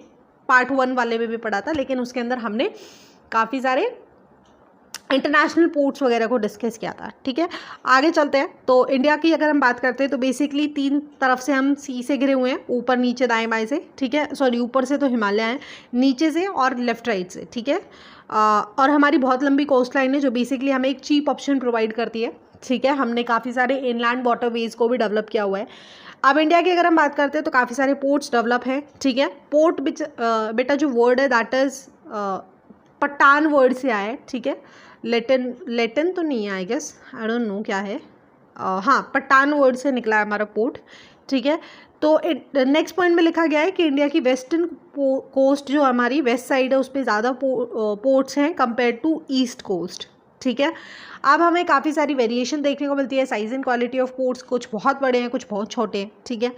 A: पार्ट 1 वाले में भी पढ़ा था, लेकिन उसके अंदर हमने काफ़ी सारे इंटरनेशनल पोर्ट्स वगैरह को डिस्कस किया था। ठीक है, आगे चलते हैं। तो इंडिया की अगर हम बात करते हैं तो बेसिकली 3 तरफ से हम सी से घिरे हुए हैं, ऊपर नीचे दाएं बाएं से। ठीक है, सॉरी, ऊपर से तो हिमालय है, नीचे से और लेफ्ट राइट से। ठीक है, और हमारी बहुत लंबी कोस्ट लाइन है जो बेसिकली हमें एक चीप ऑप्शन प्रोवाइड करती है। ठीक है, हमने काफ़ी सारे इनलैंड वाटरवेज को भी डेवलप किया हुआ है। अब इंडिया की अगर हम बात करते हैं तो काफ़ी सारे पोर्ट्स डेवलप हैं। ठीक है, पोर्ट बेटा जो वर्ड है दैट इज़ पठान वर्ड से आया है। ठीक है, लेटिन तो नहीं है, I guess, I don't know क्या है, हाँ, पठान वर्ड से निकला है हमारा पोर्ट। ठीक है, तो नेक्स्ट पॉइंट में लिखा गया है कि इंडिया की वेस्टर्न कोस्ट जो हमारी वेस्ट साइड है उस पर ज़्यादा पोर्ट्स हैं कंपेयर टू ईस्ट कोस्ट। ठीक है, अब हमें काफ़ी सारी वेरिएशन देखने को मिलती है, size and quality of ports, कुछ बहुत बड़े हैं, कुछ बहुत छोटे हैं। ठीक है,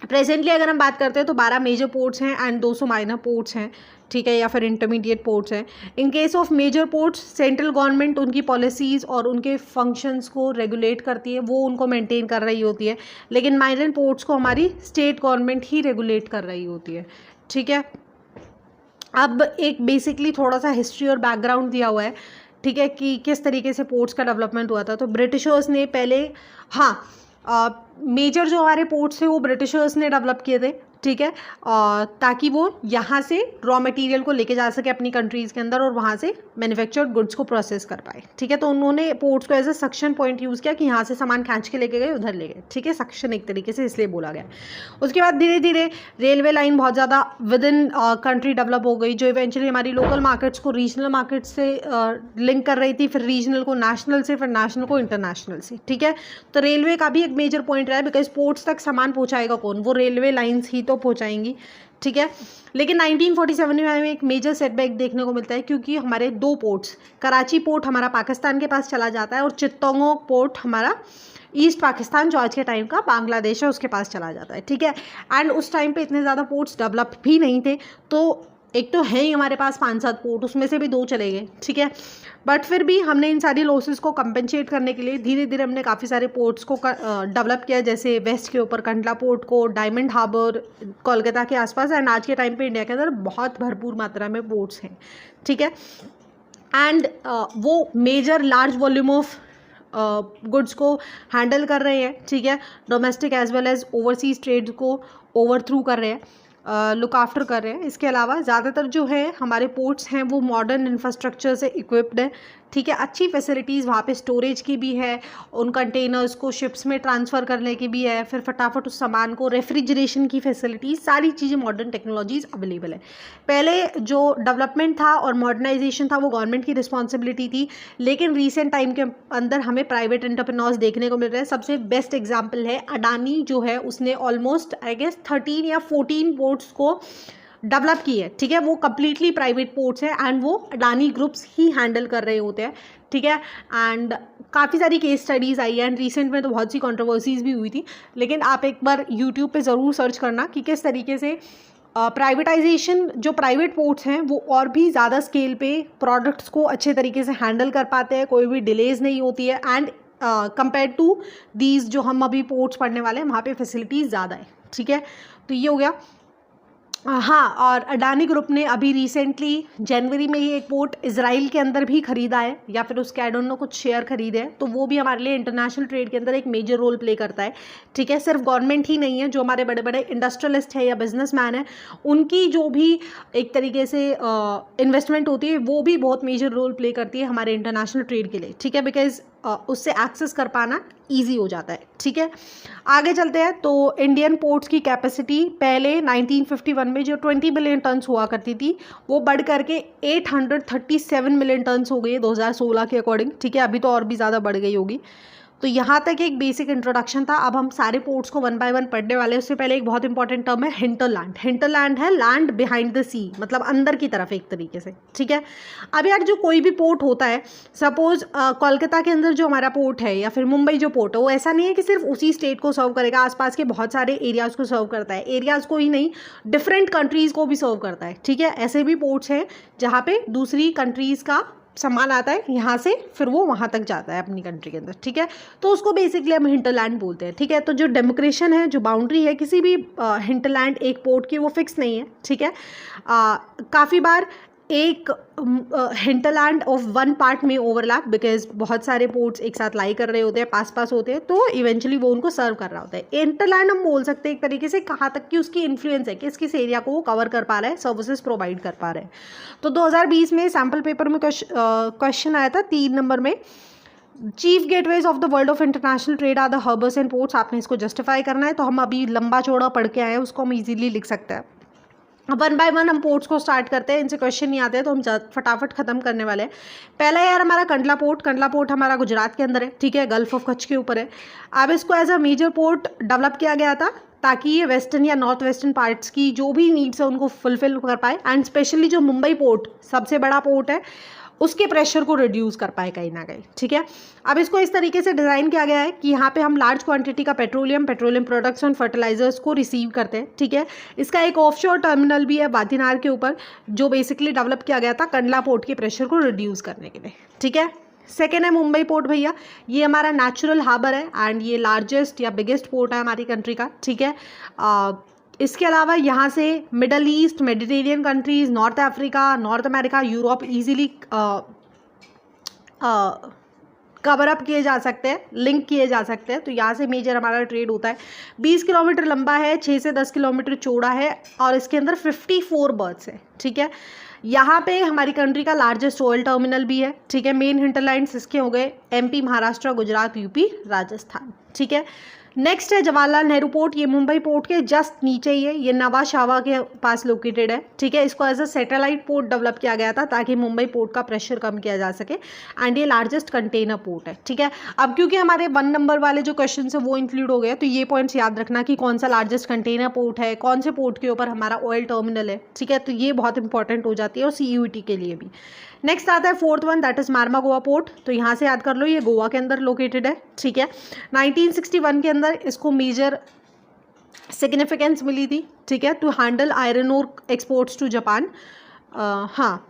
A: प्रेजेंटली अगर हम बात करते हैं तो 12 मेजर पोर्ट्स हैं एंड 200 माइनर पोर्ट्स हैं। ठीक है, या फिर इंटरमीडिएट पोर्ट्स हैं। In case of major ports, central government उनकी पॉलिसीज़ और उनके फंक्शंस को रेगुलेट करती है, वो उनको मेंटेन कर रही होती है, लेकिन माइनर पोर्ट्स को हमारी स्टेट गवर्नमेंट ही रेगुलेट कर रही होती है। ठीक है, अब एक बेसिकली थोड़ा सा हिस्ट्री और बैकग्राउंड दिया हुआ है। ठीक है, कि किस तरीके से पोर्ट्स का डेवलपमेंट हुआ था। तो ब्रिटिशर्स ने पहले, मेजर जो हमारे पोर्ट्स थे वो ब्रिटिशर्स ने डेवलप किए थे। ठीक है, ताकि वो यहाँ से रॉ मटेरियल को लेके जा सके अपनी कंट्रीज़ के अंदर और वहाँ से मैन्युफैक्चर्ड गुड्स को प्रोसेस कर पाए। ठीक है, तो उन्होंने पोर्ट्स को as a suction point use किया कि यहाँ से सामान खींच के लेके गए, उधर ले गए। ठीक है, सक्शन एक तरीके से इसलिए बोला गया। उसके बाद धीरे धीरे रेलवे लाइन बहुत ज़्यादा विद इन कंट्री डेवलप हो गई, जो इवेंचुअली हमारी लोकल मार्केट्स को रीजनल मार्केट से लिंक कर रही थी, फिर रीजनल को नेशनल से, फिर नेशनल को इंटरनेशनल से। ठीक है, तो रेलवे का भी एक मेजर पॉइंट रहा है, बिकॉज पोर्ट्स तक सामान पहुँचाएगा कौन? वो रेलवे लाइन्स ही तो पहुँचाएंगी। ठीक है, लेकिन 1947 में हमें एक मेजर सेटबैक देखने को मिलता है, क्योंकि हमारे 2 पोर्ट्स, कराची पोर्ट हमारा पाकिस्तान के पास चला जाता है और चित्तौंगो पोर्ट हमारा ईस्ट पाकिस्तान, जो आज के टाइम का बांग्लादेश है, उसके पास चला जाता है। ठीक है, एंड उस टाइम पे इतने ज़्यादा पोर्ट्स डेवलप भी नहीं थे, तो एक तो है ही हमारे पास 5-7 पोर्ट, उसमें से भी 2 चले गए। ठीक है, बट फिर भी हमने इन सारी लॉसेस को कंपेंसेट करने के लिए धीरे धीरे हमने काफ़ी सारे पोर्ट्स को डेवलप किया, जैसे वेस्ट के ऊपर कंडला पोर्ट को, डायमंड हार्बर कोलकाता के आसपास, एंड आज के टाइम पे इंडिया के अंदर बहुत भरपूर मात्रा में पोर्ट्स हैं। ठीक है, एंड वो major large volume of goods को हैंडल कर रहे हैं। ठीक है, domestic as well as overseas trade को ओवरथ्रू कर रहे हैं। लुक आफ्टर कर रहे हैं। इसके अलावा ज़्यादातर जो है हमारे पोर्ट्स हैं वो मॉडर्न इंफ्रास्ट्रक्चर से इक्विप्ड है, ठीक है। अच्छी फैसिलिटीज़ वहाँ पे स्टोरेज की भी है, उन कंटेनर्स को शिप्स में ट्रांसफ़र करने की भी है, फिर फटाफट उस सामान को रेफ्रिजरेशन की फैसिलिटीज़, सारी चीज़ें मॉडर्न टेक्नोलॉजीज़ अवेलेबल है। पहले जो डेवलपमेंट था और मॉडर्नाइजेशन था वो गवर्नमेंट की रिस्पॉन्सिबिलिटी थी, लेकिन रिसेंट टाइम के अंदर हमें प्राइवेट एंटरप्रेन्योर्स देखने को मिल रहे हैं। सबसे बेस्ट एग्जाम्पल है अडानी जो है, उसने ऑलमोस्ट आई गेस 13 या 14 पोर्ट्स को डेवलप की है, ठीक है। वो कम्प्लीटली प्राइवेट पोर्ट्स हैं एंड वो अडानी ग्रुप्स ही हैंडल कर रहे होते हैं, ठीक है। एंड काफ़ी सारी केस स्टडीज़ आई है एंड रिसेंट में तो बहुत सी कंट्रोवर्सीज़ भी हुई थी, लेकिन आप एक बार यूट्यूब पे ज़रूर सर्च करना कि किस तरीके से प्राइवेटाइजेशन जो प्राइवेट पोर्ट्स हैं वो और भी ज़्यादा स्केल पे प्रोडक्ट्स को अच्छे तरीके से हैंडल कर पाते हैं, कोई भी डिलेज़ नहीं होती है एंड कंपेयर टू दीज जो हम अभी पोर्ट्स पढ़ने वाले हैं वहाँ पे फैसिलिटीज़ ज़्यादा है, ठीक है। तो ये हो गया। हाँ, और अडानी ग्रुप ने अभी रिसेंटली जनवरी में ही एक पोर्ट इजराइल के अंदर भी खरीदा है, या फिर उसके आई डोंट नो कुछ शेयर खरीदे हैं, तो वो भी हमारे लिए इंटरनेशनल ट्रेड के अंदर एक मेजर रोल प्ले करता है, ठीक है। सिर्फ गवर्नमेंट ही नहीं है, जो हमारे बड़े बड़े इंडस्ट्रियलिस्ट है या बिजनेसमैन है, उनकी जो भी एक तरीके से इन्वेस्टमेंट होती है वो भी बहुत मेजर रोल प्ले करती है हमारे इंटरनेशनल ट्रेड के लिए, ठीक है, बिकॉज उससे एक्सेस कर पाना ईजी हो जाता है, ठीक है। आगे चलते हैं। तो इंडियन पोर्ट्स की कैपेसिटी पहले 1951 में जो 20 बिलियन टन्स हुआ करती थी वो बढ़ करके 837 मिलियन टन्स हो गई 2016 के अकॉर्डिंग, ठीक है। अभी तो और भी ज़्यादा बढ़ गई होगी। तो यहाँ तक एक बेसिक इंट्रोडक्शन था। अब हम सारे पोर्ट्स को वन बाय वन पढ़ने वाले हैं। उससे पहले एक बहुत इंपॉर्टेंट टर्म है हिंटरलैंड। हिंटरलैंड है लैंड बिहाइंड द सी, मतलब अंदर की तरफ एक तरीके से, ठीक है। अब यार जो कोई भी पोर्ट होता है, सपोज कोलकाता के अंदर जो हमारा पोर्ट है या फिर मुंबई जो पोर्ट है, वो ऐसा नहीं है कि सिर्फ उसी स्टेट को सर्व करेगा, आसपास के बहुत सारे एरियाज़ को सर्व करता है। एरियाज़ को ही नहीं, डिफरेंट कंट्रीज़ को भी सर्व करता है, ठीक है। ऐसे भी पोर्ट्स हैं जहाँ पे दूसरी कंट्रीज़ का सामान आता है यहाँ से, फिर वो वहाँ तक जाता है अपनी कंट्री के अंदर, ठीक है। तो उसको बेसिकली हम हिंटरलैंड बोलते हैं, ठीक है। तो जो डेमोक्रेशन है, जो बाउंड्री है किसी भी हिंटरलैंड एक पोर्ट की, वो फिक्स नहीं है, ठीक है। काफ़ी बार एक हिंटरलैंड ऑफ वन पार्ट में ओवरलैप, बिकॉज बहुत सारे पोर्ट्स एक साथ लाई कर रहे होते हैं, पास पास होते हैं, तो इवेंचुअली वो उनको सर्व कर रहा होता है। इंटरलैंड हम बोल सकते हैं एक तरीके से कहाँ तक कि उसकी इन्फ्लुएंस है, किस किस एरिया को वो कवर कर पा रहा है, सर्विसेज प्रोवाइड कर पा रहे हैं। तो 2020 में सैम्पल पेपर में क्वेश्चन आया था 3 नंबर में, chief gateways of the world of international trade are the harbours and ports. आपने इसको जस्टिफाई करना है, तो हम अभी लंबा चौड़ा पढ़ के आए हैं, उसको हम ईजिली लिख सकते हैं। वन बाय वन हम पोर्ट्स को स्टार्ट करते हैं, इनसे क्वेश्चन नहीं आते हैं तो हम फटाफट खत्म करने वाले हैं। पहला यार हमारा कंडला पोर्ट। कंडला पोर्ट हमारा गुजरात के अंदर है, ठीक है, गल्फ ऑफ कच्छ के ऊपर है। अब इसको as a major port develop किया गया था ताकि ये वेस्टर्न या नॉर्थ वेस्टर्न पार्ट्स की जो भी नीड्स है उनको फुलफिल कर पाए, एंड स्पेशली जो मुंबई पोर्ट सबसे बड़ा पोर्ट है उसके प्रेशर को रिड्यूस कर पाए कहीं ना कहीं, ठीक है। अब इसको इस तरीके से डिज़ाइन किया गया है कि यहाँ पे हम लार्ज क्वांटिटी का पेट्रोलियम प्रोडक्ट्स एंड फर्टिलाइजर्स को रिसीव करते हैं, ठीक है। इसका एक ऑफशोर टर्मिनल भी है वादीनार के ऊपर, जो बेसिकली डेवलप किया गया था कंडला पोर्ट के प्रेशर को रिड्यूस करने के लिए, ठीक है। सेकेंड है मुंबई पोर्ट भैया, ये हमारा नेचुरल हार्बर है एंड ये लार्जेस्ट या बिगेस्ट पोर्ट है हमारी कंट्री का, ठीक है। इसके अलावा यहाँ से middle east, Mediterranean countries, north Africa, north America, Europe easily cover up किए जा सकते हैं, लिंक किए जा सकते हैं। तो यहाँ से मेजर हमारा ट्रेड होता है। 20 किलोमीटर लंबा है, 6 से 10 किलोमीटर चौड़ा है और इसके अंदर 54 बर्थ्स है, ठीक है। यहाँ पे हमारी कंट्री का लार्जेस्ट ऑयल टर्मिनल भी है, ठीक है। मेन हिंटरलैंड्स इसके हो गए MP, महाराष्ट्र, गुजरात, UP, राजस्थान, ठीक है। नेक्स्ट है जवाहरलाल नेहरू पोर्ट। ये मुंबई पोर्ट के जस्ट नीचे ही है, ये नवा शावा के पास लोकेटेड है, ठीक है। इसको as a satellite port develop किया गया था ताकि मुंबई पोर्ट का प्रेशर कम किया जा सके, एंड ये लार्जेस्ट कंटेनर पोर्ट है, ठीक है। अब क्योंकि हमारे 1 नंबर वाले जो क्वेश्चन है वो इंक्लूड हो गए, तो ये पॉइंट्स याद रखना कि कौन सा लार्जेस्ट कंटेनर पोर्ट है, कौन से पोर्ट के ऊपर हमारा ऑयल टर्मिनल है, ठीक है। तो ये बहुत इंपॉर्टेंट हो जाती है और CUET के लिए भी। नेक्स्ट आता है 4th one, that is Mormugao port. तो यहाँ से याद कर लो, ये गोवा के अंदर लोकेटेड है, ठीक है। 1961 के अंदर इसको मेजर सिग्निफिकेंस मिली थी, ठीक है, to handle iron ore exports to Japan. हाँ,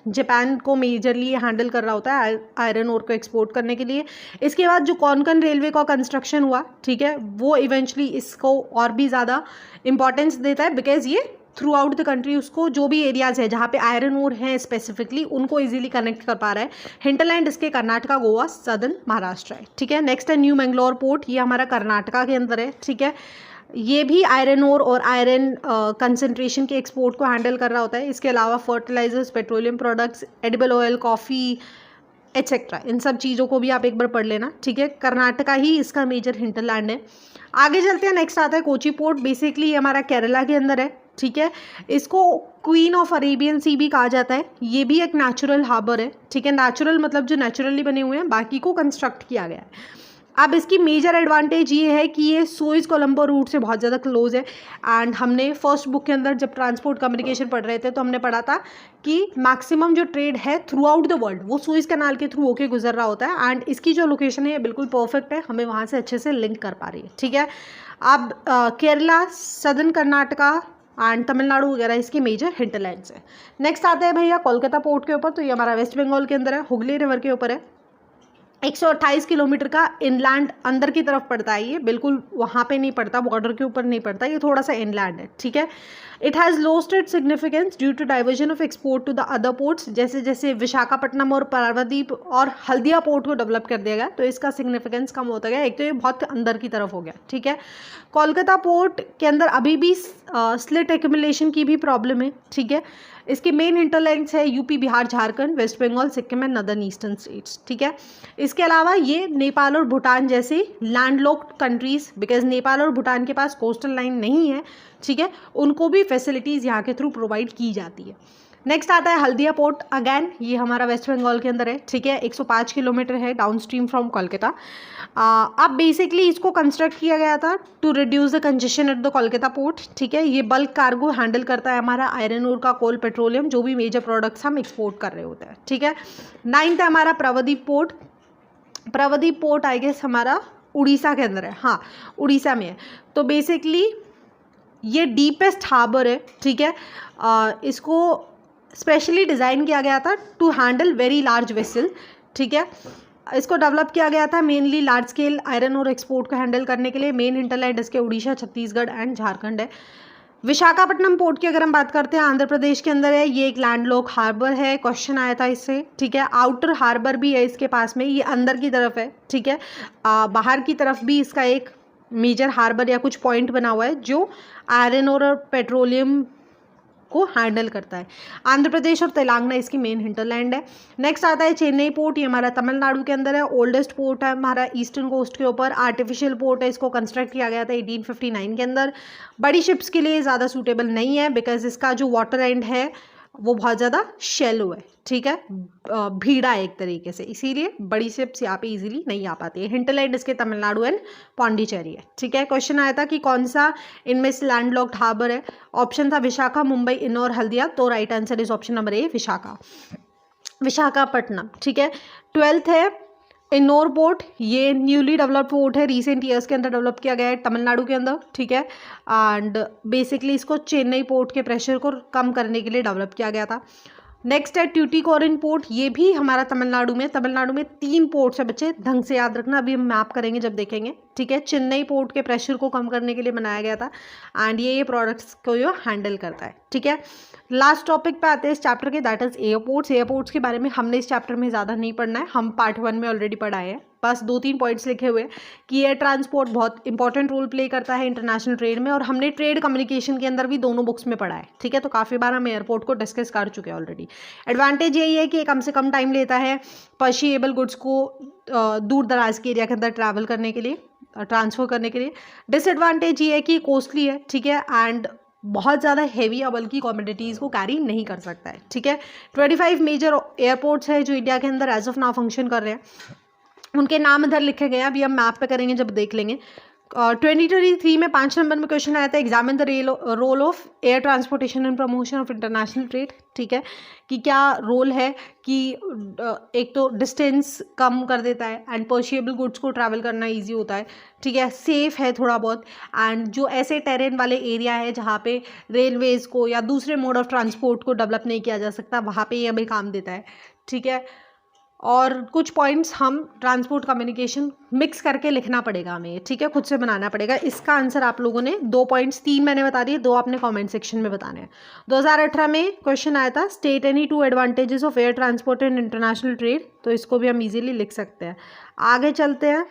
A: जापान को मेजरली हैंडल कर रहा होता है आयरन ओर को एक्सपोर्ट करने के लिए। इसके बाद जो कोंकण रेलवे का कंस्ट्रक्शन हुआ, ठीक है, वो इवेंचुअली इसको और भी ज़्यादा इंपॉर्टेंस देता है, बिकॉज ये थ्रू आउट द कंट्री उसको जो भी एरियाज़ है जहाँ पे आयरन ओर हैं स्पेसिफिकली उनको इजीली कनेक्ट कर पा रहा है। हिंटरलैंड इसके कर्नाटका, गोवा, सदर्न महाराष्ट्र है, ठीक है। नेक्स्ट है न्यू मैंगलोर पोर्ट, ये हमारा कर्नाटका के अंदर है, ठीक है। ये भी आयरन ओर और आयरन कंसंट्रेशन के एक्सपोर्ट को हैंडल कर रहा होता है। इसके अलावा fertilisers, petroleum products, edible oil, coffee etcetera, इन सब चीज़ों को भी आप एक बार पढ़ लेना, ठीक है। कर्नाटका ही इसका मेजर हिंटरलैंड है। आगे चलते हैं, नेक्स्ट आता है कोची पोर्ट। बेसिकली ये हमारा केरला के अंदर है, ठीक है। इसको क्वीन ऑफ अरेबियन सी भी कहा जाता है। ये भी एक नेचुरल हार्बर है, ठीक है। नेचुरल मतलब जो नेचुरली बने हुए हैं, बाकी को कंस्ट्रक्ट किया गया है। अब इसकी मेजर एडवांटेज ये है कि ये सुएज कोलंबो रूट से बहुत ज़्यादा क्लोज है। एंड हमने फर्स्ट बुक के अंदर जब ट्रांसपोर्ट कम्युनिकेशन पढ़ रहे थे तो हमने पढ़ा था कि मैक्सिमम जो ट्रेड है थ्रू आउट द वर्ल्ड वो सुएज कैनाल के थ्रू होके गुजर रहा होता है। एंड इसकी जो लोकेशन है ये बिल्कुल परफेक्ट है, हमें वहाँ से अच्छे से लिंक कर पा रही है, ठीक है। अब केरला, सदर्न कर्नाटका एंड तमिलनाडु वगैरह इसके मेजर हिंटरलैंड्स है। नेक्स्ट आता है भैया कोलकाता पोर्ट के ऊपर। तो ये हमारा वेस्ट बंगाल के अंदर है, हुगली रिवर के ऊपर है। 128 किलोमीटर का इनलैंड अंदर की तरफ पड़ता है। ये बिल्कुल वहाँ पे नहीं पड़ता, बॉर्डर के ऊपर नहीं पड़ता, ये थोड़ा सा इनलैंड है, ठीक है। It has lost its significance due to diversion of export to the other ports. जैसे जैसे विशाखापट्टनम और पारादीप और हल्दिया पोर्ट को डेवलप कर दिया गया तो इसका सिग्निफिकेंस कम होता गया। एक तो ये बहुत अंदर की तरफ हो गया, ठीक है। कोलकाता पोर्ट के अंदर अभी भी स्लिट एक्यूमुलेशन की भी प्रॉब्लम है, ठीक है। इसके मेन हिंटरलैंड्स है UP, Bihar, Jharkhand, West Bengal, Sikkim and northern eastern states, ठीक है। इसके अलावा ये नेपाल और भूटान जैसे लैंडलॉक्ड कंट्रीज, बिकॉज नेपाल और भूटान के पास कोस्टल लाइन नहीं है, ठीक है, उनको भी फैसिलिटीज़ यहाँ के थ्रू प्रोवाइड की जाती है। नेक्स्ट आता है हल्दिया पोर्ट। अगैन ये हमारा वेस्ट बंगाल के अंदर है, ठीक है। 105 किलोमीटर है डाउन स्ट्रीम फ्रॉम कोलकाता। अब बेसिकली इसको कंस्ट्रक्ट किया गया था to reduce the congestion at the Kolkata port, ठीक है। ये बल्क कार्गो हैंडल करता है हमारा आयरन ओर का, कोल, पेट्रोलियम, जो भी मेजर प्रोडक्ट्स हम एक्सपोर्ट कर रहे होते हैं, ठीक है। 9th है हमारा प्रवदीप पोर्ट। प्रवदीप पोर्ट आई गेस हमारा उड़ीसा के अंदर है, हाँ उड़ीसा में है। तो बेसिकली ये डीपेस्ट हार्बर है, ठीक है। इसको स्पेशली डिज़ाइन किया गया था to handle very large vessel, ठीक है। इसको डेवलप किया गया था mainly large scale iron ore export को हैंडल करने के लिए। मेन हिंटरलैंड इसके उड़ीसा, छत्तीसगढ़ एंड झारखंड है। विशाखापट्टनम पोर्ट की अगर हम बात करते हैं, आंध्र प्रदेश के अंदर है। ये एक लैंडलॉक हार्बर है, क्वेश्चन आया था इससे, ठीक है। आउटर हार्बर भी है इसके पास में, ये अंदर की तरफ है, ठीक है। बाहर की तरफ भी इसका एक मेजर हार्बर या कुछ पॉइंट बना हुआ है जो आयरन और पेट्रोलियम को हैंडल करता है। आंध्र प्रदेश और तेलंगाना इसकी मेन हिंटरलैंड है। नेक्स्ट आता है चेन्नई पोर्ट। ये हमारा तमिलनाडु के अंदर है, ओल्डेस्ट पोर्ट है हमारा ईस्टर्न कोस्ट के ऊपर। आर्टिफिशियल पोर्ट है, इसको कंस्ट्रक्ट किया गया था 1859 के अंदर। बड़ी शिप्स के लिए ज़्यादा सूटेबल नहीं है बिकॉज इसका जो वाटर एंड है वो बहुत ज़्यादा शैलो है, ठीक है, भीड़ा है एक तरीके से, इसीलिए बड़ी शिप्स यहाँ पे इजीली नहीं आ पाती है। हिंटरलैंड इसके तमिलनाडु एंड पौंडीचेरी है, ठीक है। क्वेश्चन आया था कि कौन सा इनमें से लैंडलॉक्ड हार्बर है। ऑप्शन था विशाखा, मुंबई, इन्नौर, हल्दिया। तो right answer is option number A, Visakhapatnam, ठीक है। 12th है इन्नौर पोर्ट। ये न्यूली डेवलप्ड पोर्ट है, रिसेंट ईयर्स के अंदर डेवलप किया गया है तमिलनाडु के अंदर, ठीक है। एंड बेसिकली इसको चेन्नई पोर्ट के प्रेशर को कम करने के लिए डेवलप किया गया था। नेक्स्ट है ट्यूटिकोरिन पोर्ट। ये भी हमारा तमिलनाडु में 3 पोर्ट्स है बच्चे, ढंग से याद रखना, अभी हम मैप करेंगे जब देखेंगे, ठीक है। चेन्नई पोर्ट के प्रेशर को कम करने के लिए बनाया गया था एंड ये प्रोडक्ट्स को ये हैंडल करता है, ठीक है। लास्ट टॉपिक पे आते हैं इस चैप्टर के, दैट इज एयरपोर्ट्स। एयरपोर्ट्स के बारे में हमने इस चैप्टर में ज़्यादा नहीं पढ़ना है, हम पार्ट 1 में ऑलरेडी पढ़ाए हैं। बस 2-3 पॉइंट्स लिखे हुए कि एयर ट्रांसपोर्ट बहुत इंपॉर्टेंट रोल प्ले करता है इंटरनेशनल ट्रेड में, और हमने ट्रेड कम्युनिकेशन के अंदर भी दोनों बुक्स में पढ़ा है, ठीक है। तो काफ़ी बार हम एयरपोर्ट को डिस्कस कर चुके हैं ऑलरेडी। एडवांटेज यही है कि ये कम से कम टाइम लेता है पर्शिएबल गुड्स को दूर दराज के एरिया के अंदर ट्रैवल करने के लिए, ट्रांसफ़र करने के लिए। डिसएडवांटेज ये है कि कॉस्टली है, ठीक है, एंड बहुत ज़्यादा हेवी या बल्कि कमोडिटीज़ को कैरी नहीं कर सकता है, ठीक है। 25 मेजर एयरपोर्ट्स है जो इंडिया के अंदर एज ऑफ नाउ फंक्शन कर रहे हैं, उनके नाम इधर लिखे गए हैं, अभी हम मैप पे करेंगे जब देख लेंगे। 2023 में 5 नंबर में क्वेश्चन आया था, examine the role of air transportation and promotion of international trade, ठीक है, कि क्या रोल है कि एक तो डिस्टेंस कम कर देता है एंड पर्शिएबल गुड्स को ट्रैवल करना इजी होता है, ठीक है, सेफ है थोड़ा बहुत, एंड जो ऐसे टेरेन वाले एरिया है जहाँ पे रेलवेज़ को या दूसरे मोड ऑफ ट्रांसपोर्ट को डेवलप नहीं किया जा सकता, वहाँ पे ये हमें काम देता है, ठीक है। और कुछ पॉइंट्स हम ट्रांसपोर्ट कम्युनिकेशन मिक्स करके लिखना पड़ेगा हमें, ठीक है, खुद से बनाना पड़ेगा। इसका आंसर आप लोगों ने 2 पॉइंट्स, 3 मैंने बता दिए, 2 आपने कमेंट सेक्शन में बताने हैं। 2018 में क्वेश्चन आया था, state any 2 advantages of air transport and international trade, तो इसको भी हम इजीली लिख सकते हैं। आगे चलते हैं,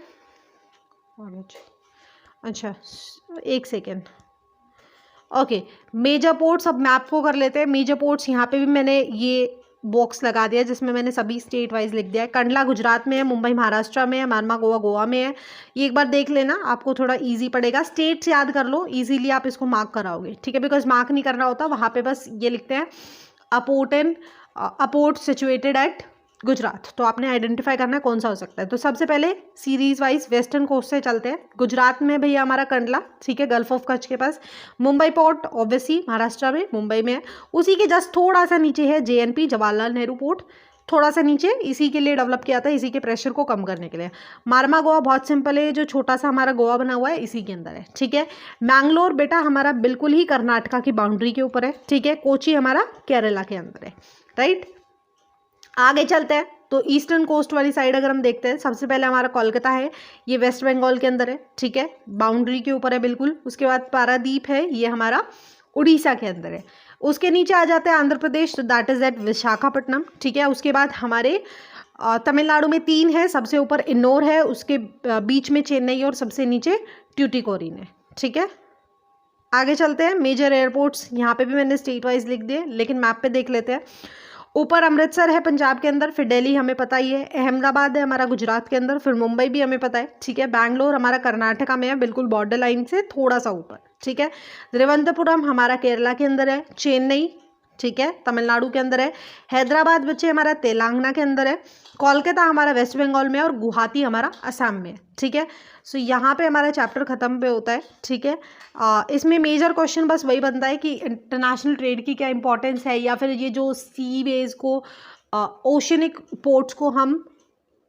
A: अच्छा, एक सेकेंड। ओके, मेजर पोर्ट्स, अब मैप को कर लेते हैं। मेजर पोर्ट्स यहाँ पे भी मैंने ये बॉक्स लगा दिया जिसमें मैंने सभी स्टेट वाइज लिख दिया है। कंडला गुजरात में है, मुंबई महाराष्ट्र में है, मारमा गोवा गोवा में है। ये एक बार देख लेना, आपको थोड़ा इजी पड़ेगा। स्टेट्स याद कर लो, इजीली आप इसको मार्क कराओगे, ठीक है, बिकॉज मार्क नहीं करना होता वहाँ पे, बस ये लिखते हैं अपोर्ट सिचुएटेड एट गुजरात। तो आपने आइडेंटिफाई करना है कौन सा हो सकता है। तो सबसे पहले सीरीज वाइज वेस्टर्न कोस्ट से चलते हैं। गुजरात में भैया हमारा कंडला, ठीक है, गल्फ ऑफ कच्छ के पास। मुंबई पोर्ट ऑब्वियसली महाराष्ट्र में, मुंबई में है। उसी के जस्ट थोड़ा सा नीचे है JNP, जवाहरलाल नेहरू पोर्ट, थोड़ा सा नीचे, इसी के लिए डेवलप किया था, इसी के प्रेशर को कम करने के लिए। मारमा गोवा बहुत सिंपल है, जो छोटा सा हमारा गोवा बना हुआ है इसी के अंदर है, ठीक है। मैंगलोर बेटा हमारा बिल्कुल ही कर्नाटका की बाउंड्री के ऊपर है, ठीक है। कोची हमारा केरला के अंदर है, राइट। आगे चलते हैं तो ईस्टर्न कोस्ट वाली साइड अगर हम देखते हैं, सबसे पहले हमारा कोलकाता है, ये वेस्ट बंगाल के अंदर है, ठीक है, बाउंड्री के ऊपर है बिल्कुल। उसके बाद पारादीप है, ये हमारा उड़ीसा के अंदर है। उसके नीचे आ जाते हैं आंध्र प्रदेश, तो दैट इज एट विशाखापट्टनम, ठीक है। उसके बाद हमारे तमिलनाडु में 3 है, सबसे ऊपर इन्नौर है, उसके बीच में चेन्नई और सबसे नीचे ट्यूटिकोरिन है, ठीक है। आगे चलते हैं, मेजर एयरपोर्ट्स यहाँ पे भी मैंने स्टेट वाइज लिख दिए, लेकिन मैप पे देख लेते हैं। ऊपर अमृतसर है पंजाब के अंदर, फिर दिल्ली हमें पता ही है, अहमदाबाद है हमारा गुजरात के अंदर, फिर मुंबई भी हमें पता है, ठीक है। बैंगलोर हमारा कर्नाटका में है, बिल्कुल बॉर्डर लाइन से थोड़ा सा ऊपर, ठीक है। तिरुवनंतपुरम हमारा केरला के अंदर है, चेन्नई, ठीक है, तमिलनाडु के अंदर है। हैदराबाद बच्चे हमारा तेलंगाना के अंदर है। कोलकाता हमारा वेस्ट बंगाल में है, और गुवाहाटी हमारा असम में है, ठीक है। सो यहाँ पे हमारा चैप्टर खत्म पे होता है, ठीक है। इसमें मेजर क्वेश्चन बस वही बनता है कि इंटरनेशनल ट्रेड की क्या इंपॉर्टेंस है, या फिर ये जो सी वेज को, ओशनिक पोर्ट्स को हम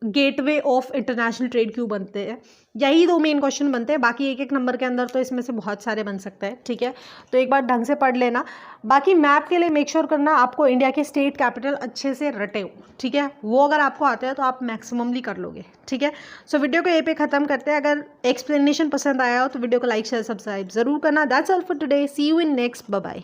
A: गेटवे ऑफ इंटरनेशनल ट्रेड क्यों बनते हैं, यही 2 मेन क्वेश्चन बनते हैं। बाकी एक एक नंबर के अंदर तो इसमें से बहुत सारे बन सकते हैं, ठीक है। तो एक बार ढंग से पढ़ लेना। बाकी मैप के लिए मेक श्योर करना आपको इंडिया के स्टेट कैपिटल अच्छे से रटे हो, ठीक है। वो अगर आपको आते हैं तो आप मैक्सिममली कर लोगे, ठीक है। सो वीडियो को यहीं पे ख़त्म करते हैं। अगर एक्सप्लेनेशन पसंद आया हो तो वीडियो को लाइक शेयर सब्सक्राइब जरूर करना। That's all for today, see you in next, bye bye.